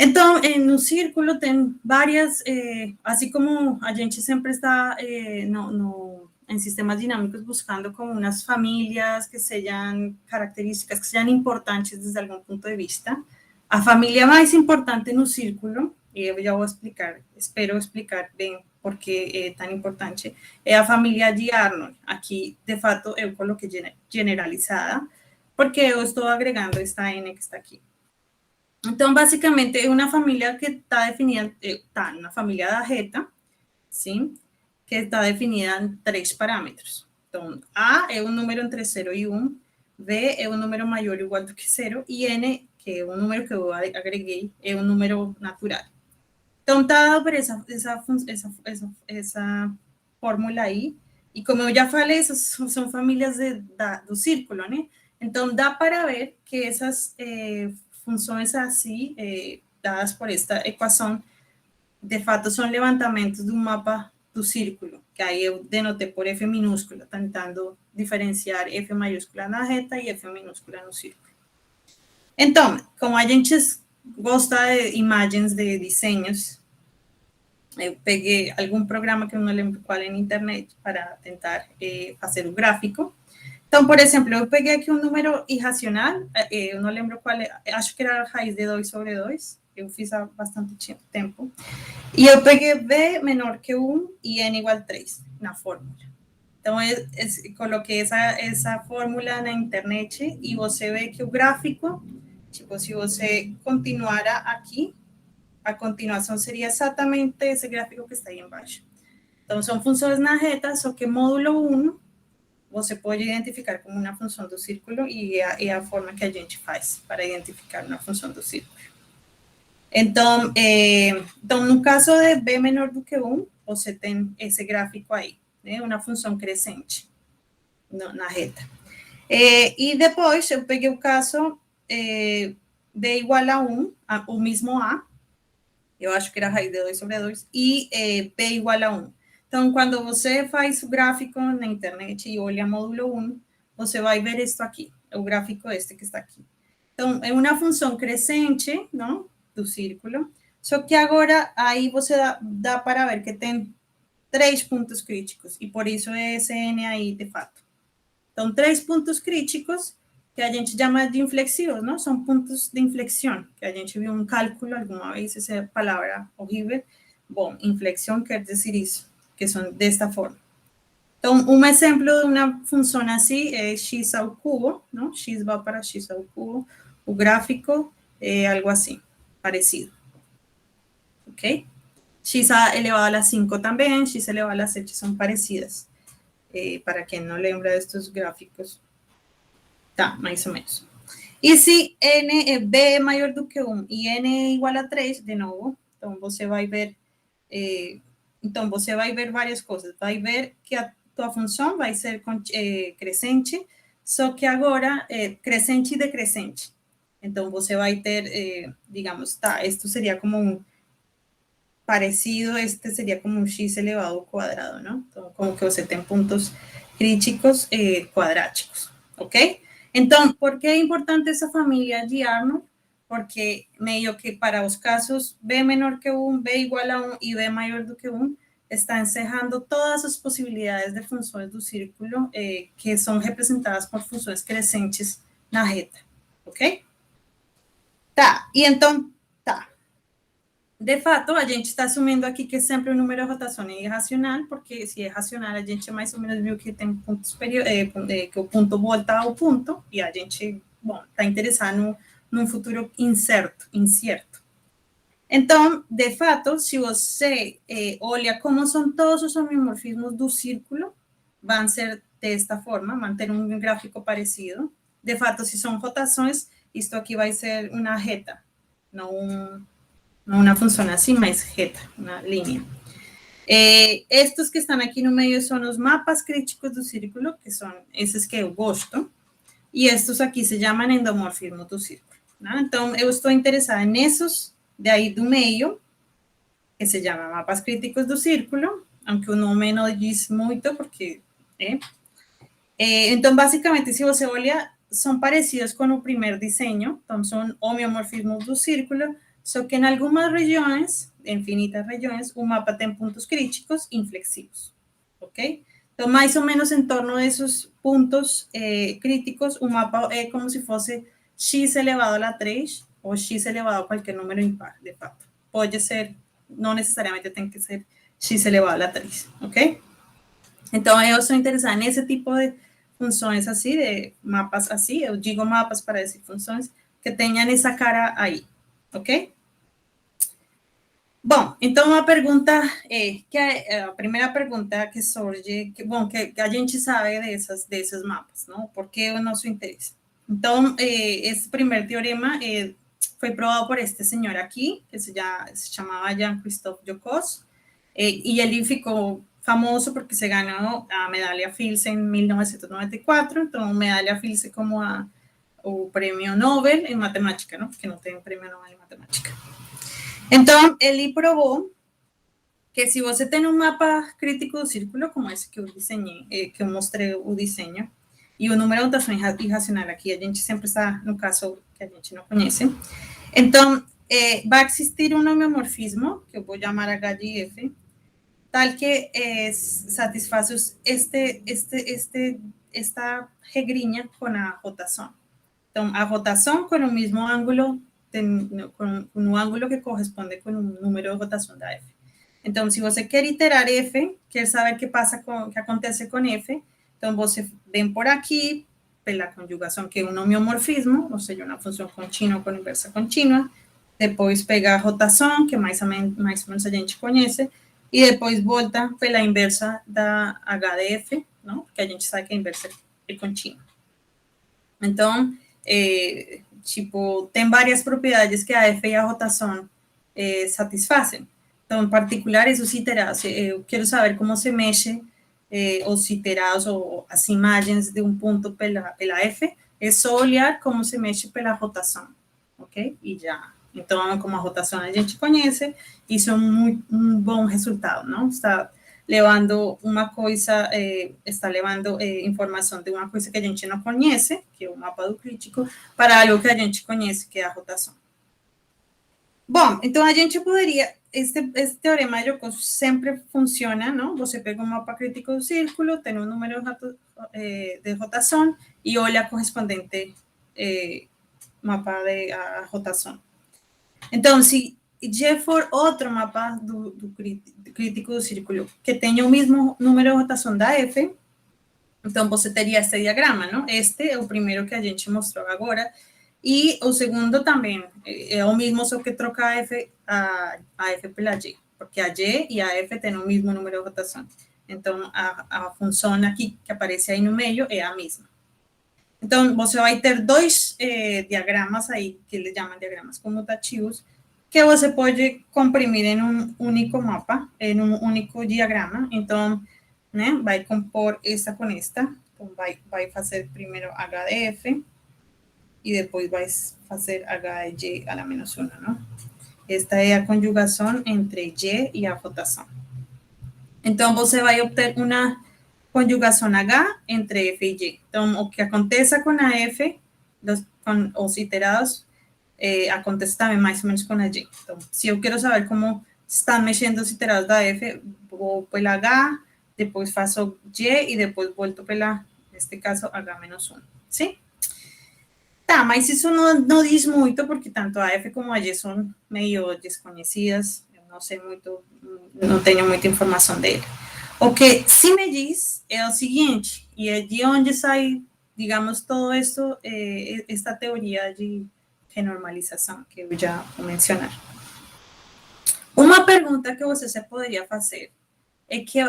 Então, no círculo tem várias, assim como a gente sempre está em sistemas dinâmicos buscando como umas famílias que sejam características, que sejam importantes desde algum ponto de vista. A família mais importante no círculo, e eu já vou explicar, espero explicar bem por que é tão importante, é a família de Arnold. Aqui, de fato, eu coloquei generalizada, porque eu estou agregando esta N que está aqui. Então, basicamente, é uma família que está definida, está na família da reta, sim, que está definida em 3 parâmetros. Então, A é um número entre 0 e 1, B é um número maior ou igual do que 0, e N, que é um número que eu agreguei, é um número natural. Então, está dado por essa fórmula aí, e como eu já falei, essas são famílias do círculo, né? Então, dá para ver que essas funções assim, dadas por esta equação, de fato, são levantamentos do mapa do círculo, que aí eu denotei por F minúscula, tentando diferenciar F maiúscula na reta e F minúscula no círculo. Então, como a gente gosta de imagens de desenhos, eu peguei algum programa que eu não lembro qual na internet para tentar fazer o gráfico. Então, por exemplo, eu peguei aqui um número irracional, eu não lembro qual é, acho que era a raiz de 2 sobre 2, eu fiz há bastante tempo, e eu peguei B menor que 1 e N igual a 3 na fórmula. Então, coloquei essa fórmula na internet e você vê que o gráfico, tipo, se você continuara aqui, a continuação seria exatamente esse gráfico que está aí embaixo. Então, são funções na reta, só que módulo 1 você pode identificar como uma função do círculo e é a forma que a gente faz para identificar uma função do círculo. Então, no caso de B menor do que 1, você tem esse gráfico aí, né? Uma função crescente na reta. E depois, eu peguei o caso B igual a 1, o mesmo A, eu acho que era a raiz de 2 sobre 2, e B igual a 1. Então, quando você faz o gráfico na internet e olha módulo 1, você vai ver isso aqui, o gráfico este que está aqui. Então, é uma função crescente, não? Do círculo, só que agora aí você dá para ver que tem 3 pontos críticos, e por isso é esse N aí, de fato. Então, 3 pontos críticos que a gente chama de inflexivos, não? São pontos de inflexão, que a gente viu um cálculo alguma vez, essa palavra horrível. Bom, inflexão quer dizer isso, que são desta forma. Então, um exemplo de uma função assim é x ao cubo, não? X vai para x ao cubo. O gráfico é algo assim, parecido. Ok? X elevado a 5 também, x elevado a 7 são parecidas. Para quem não lembra destes gráficos, tá, mais ou menos. E se B é maior do que 1 e N é igual a 3, de novo, então você vai ver, várias coisas. Vai ver que a tua função vai ser crescente, só que agora é crescente e decrescente. Então, você vai ter, digamos, tá, isto seria como um parecido, este seria como um x elevado ao quadrado, não? Então, como que você tem pontos críticos quadráticos, ok? Então, por que é importante essa família de Arnold? Porque meio que para os casos B menor que 1, B igual a 1 e B maior do que 1, está encerrando todas as possibilidades de funções do círculo que são representadas por funções crescentes na reta, ok? Tá, e então, tá. De fato, a gente está assumindo aqui que sempre o número de rotação é irracional, porque se é racional, a gente mais ou menos viu que tem ponto superior, que o ponto volta ao ponto, e a gente, bom, está interessado num futuro incerto. Então, de fato, se você olha como são todos os homeomorfismos do círculo, vão ser desta forma, manter um gráfico parecido. De fato, se são rotações, isto aqui vai ser uma reta, não uma função assim, mas reta, uma linha. Estes que estão aqui no meio são os mapas críticos do círculo, que são esses que eu gosto, e estes aqui se chamam endomorfismo do círculo. Né? Então, eu estou interessada nesses de aí do meio, que se chamam mapas críticos do círculo, aunque o nome não diz muito, porque... então, basicamente, se você olha, são parecidos com o primeiro desenho, então são homeomorfismos do círculo, So que en algunas regiones, infinitas regiones, un mapa tiene puntos críticos inflexivos, ¿ok? Entonces, más o menos en torno a esos puntos críticos, un mapa es como si fuese x elevado a la 3 o x elevado a cualquier número impar, de fato. Puede ser, no necesariamente tiene que ser x elevado a la 3, ¿ok? Entonces, yo estoy interesada en ese tipo de funciones así, de mapas así, yo digo mapas para decir funciones que tengan essa cara aí, ok? Bom, então uma pergunta a primeira pergunta que surge, que a gente sabe desses mapas, não? Por que o nosso interesse? Então, esse primeiro teorema foi provado por este senhor aqui, que se chamava Jean-Christophe Jocos, e ele ficou famoso porque se ganhou a medalha Fields em 1994, então medalha Fields é como o prêmio Nobel em matemática, não? Porque não tem um prêmio Nobel em matemática. Então, ele provou que se você tem um mapa crítico do círculo, como esse que eu desenhei, que eu mostrei o desenho, e o número de rotação irracional aqui, a gente sempre está no caso que a gente não conhece. Então, vai existir um homeomorfismo, que eu vou chamar H de F, tal que satisfaz esta regrinha com a rotação. Então, a rotação com o mesmo ângulo, com um ângulo que corresponde com o número de rotação da F. Então, se você quer iterar F, quer saber o que acontece com F, então você vem por aqui, pela conjugação, que é um homeomorfismo, ou seja, uma função contínua com inversa contínua, depois pega a rotação, que mais ou menos a gente conhece, e depois volta pela inversa da HDF, não? Porque a gente sabe que a inversa é contínua. Então, tipo, tem várias propriedades que a F e a rotação satisfazem. Então, em particular, esses iterados, eu quero saber como se mexe os iterados ou as imagens de um ponto pela F, é só olhar como se mexe pela rotação, ok? E já. Então, como a rotação a gente conhece, isso é um bom resultado, não? Está levando uma coisa, está levando informação de uma coisa que a gente não conhece, que é o mapa do crítico, para algo que a gente conhece, que é a rotação. Bom, então a gente poderia, este teorema de Jocos sempre funciona, não? Você pega um mapa crítico do círculo, tem um número de rotação e olha a correspondente mapa de rotação. Então, se G for outro mapa do crítico do círculo que tenha o mesmo número de rotação da F, então você teria este diagrama, não? Este é o primeiro que a gente mostrou agora, e o segundo também é o mesmo, só que troca a F pela G, porque a G e a F têm o mesmo número de rotação. Então, a função aqui que aparece aí no meio é a mesma. Então, você vai ter dois diagramas aí, que eles chamam diagramas comutativos, que você pode comprimir em um único mapa, em um único diagrama. Então, né, vai compor essa com esta. Então, vai fazer primeiro HDF e depois vai fazer HG a la menos 1, não? Esta é a conjugação entre G e a rotação. Então, você vai obter uma conjugação H entre F e G. Então, o que aconteça com a F, com os iterados, acontece também mais ou menos com a G. Então, se eu quero saber como estão mexendo os iterados da F, vou pela H, depois faço G e depois volto pela, neste caso, H-1, sim? Tá, mas isso não diz muito, porque tanto a F como a G são meio desconhecidas, eu não sei muito, não tenho muita informação dele. O que sim me diz é o seguinte, e é de onde sai, digamos, todo isso, esta teoria de renormalização que eu já vou mencionar. Uma pergunta que você se poderia fazer é que,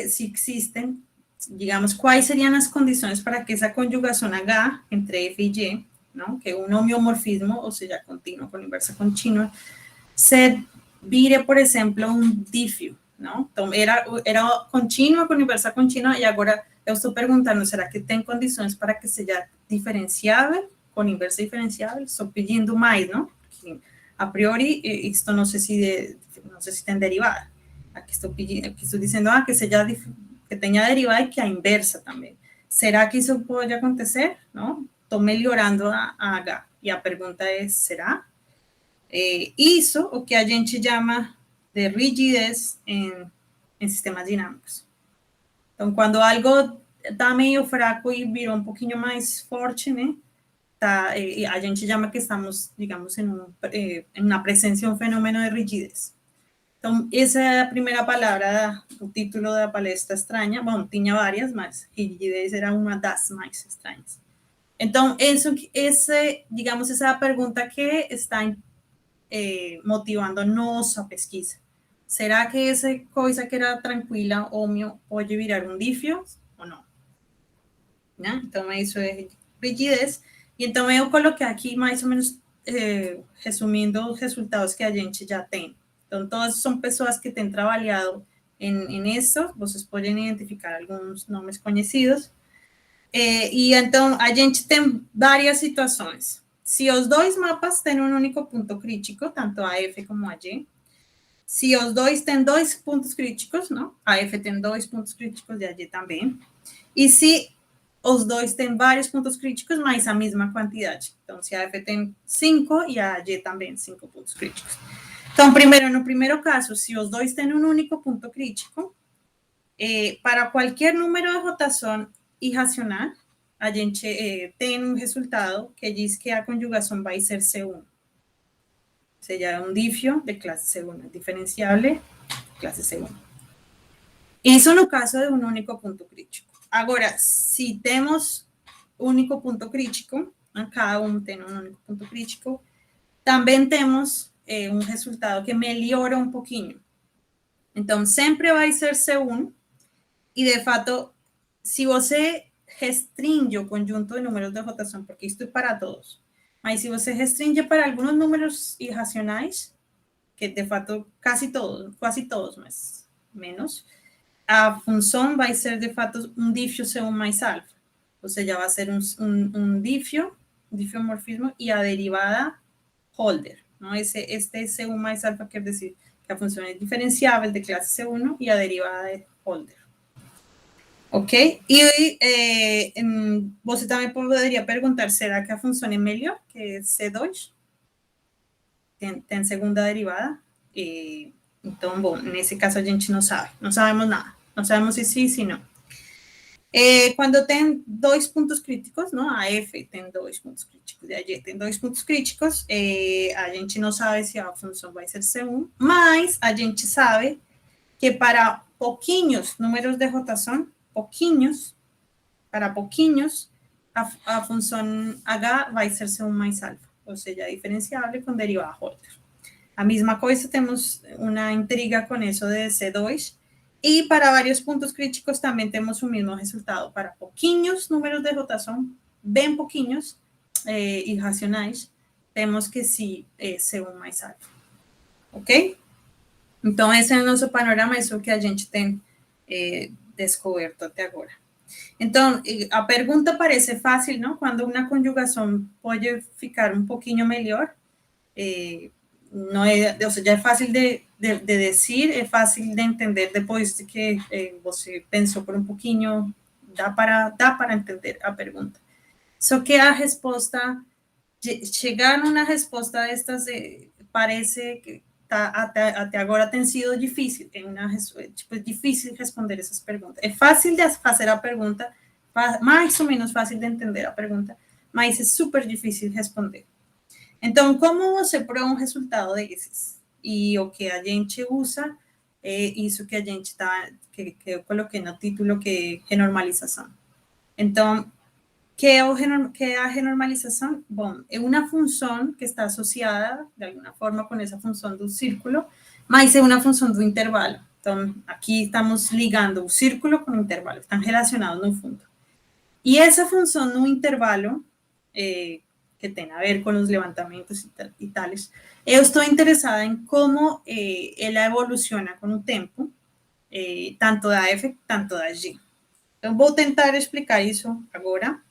se existem, digamos, quais seriam as condições para que essa conjugação H entre F e G, não? Que é um homeomorfismo, ou seja, contínuo com inversa contínua, se vire, por exemplo, um dífio, não? Então, era contínua com inversa contínua e agora eu estou perguntando, será que tem condições para que seja diferenciável com inversa diferenciável? Estou pedindo mais, não? Porque, a priori, isto não sei se tem derivada. Aqui estou dizendo que seja que tenha derivada e que a inversa também. Será que isso pode acontecer? Não? Estou melhorando a H. E a pergunta é, será? isso o que a gente chama de rigidez em sistemas dinâmicos. Então, quando algo está meio fraco e virou um pouquinho mais forte, né? Tá, a gente chama que estamos, digamos, em uma presença de um fenômeno de rigidez. Então, essa é a primeira palavra, o título da palestra estranha. Bom, tinha várias, mas rigidez era uma das mais estranhas. Então, digamos, essa é a pergunta que está motivando nossa pesquisa. Será que essa coisa que era tranquila, óbvio, pode virar um difio ou não? Né? Então, isso é rigidez. E então, eu coloquei aqui mais ou menos, resumindo os resultados que a gente já tem. Então, todas são pessoas que têm trabalhado em isso. Vocês podem identificar alguns nomes conhecidos. E então, a gente tem várias situações. Se os dois mapas têm um único ponto crítico, tanto a F como a G, se os dois têm dois pontos críticos, não? A F tem dois pontos críticos e a G também. E se os dois têm vários pontos críticos, mas a mesma quantidade. Então, se a F tem 5 e a G também 5 pontos críticos. Então, primeiro, no primeiro caso, se os dois têm um único ponto crítico, para qualquer número de rotação irracional, a gente tem um resultado que diz que a conjugação vai ser C1. Ou seja, é um difio de classe C1, diferenciável de classe C1. Isso no caso de um único ponto crítico. Agora, se temos único ponto crítico, cada um tem um único ponto crítico, também temos um resultado que melhora um pouquinho. Então, sempre vai ser C1, e de fato, se você restringe o conjunto de números de rotação, porque isto é para todos, mas se você restringe para alguns números irracionais, que de fato quase todos, mas menos, a função vai ser de fato um difio C1 mais alfa. Ou seja, vai ser um difiomorfismo e a derivada Holder. ¿No? Este C1 mais alfa quer dizer que a função é diferenciável de classe C1 e a derivada é Holder. Ok? E você também poderia perguntar, será que a função é melhor que C2? Tem segunda derivada? Então, bom, nesse caso a gente não sabe. Não sabemos nada. Não sabemos se sim, se não. Quando tem dois pontos críticos, não? A F tem dois pontos críticos e a G tem dois pontos críticos, a gente não sabe se a função vai ser C1, mas a gente sabe que para pouquinhos números de rotação, para pouquinhos, a função H vai ser C1 mais alfa, ou seja, diferenciável com derivada Holder. A mesma coisa, temos uma intriga com isso de C2, e para vários pontos críticos também temos o mesmo resultado. Para pouquinhos números de rotação, bem pouquinhos, irracionais, temos que sim C1 mais alfa. Ok? Então, esse é o nosso panorama, isso é o que a gente tem descoberto até agora. Então, a pergunta parece fácil, não? Quando uma conjugação pode ficar um pouquinho melhor, não é, ou seja, é fácil de dizer, é fácil de entender depois de que você pensou por um pouquinho, dá para entender a pergunta. Só que a resposta, chegar numa resposta destas, parece que até agora tem sido difícil, tipo, difícil responder essas perguntas. É fácil de fazer a pergunta, mais ou menos fácil de entender a pergunta, mas é super difícil responder. Então, como você prova um resultado desses? E o que a gente usa é isso que a gente que eu coloquei no título, que é renormalização. Então, que é a renormalização? Bom, é uma função que está associada, de alguma forma, com essa função do círculo, mas é uma função do intervalo. Então, aqui estamos ligando o círculo com o intervalo, estão relacionados no fundo. E essa função no intervalo, que tem a ver com os levantamentos e tales, eu estou interessada em como ela evoluciona com o tempo, tanto da F, tanto da G. Então, vou tentar explicar isso agora.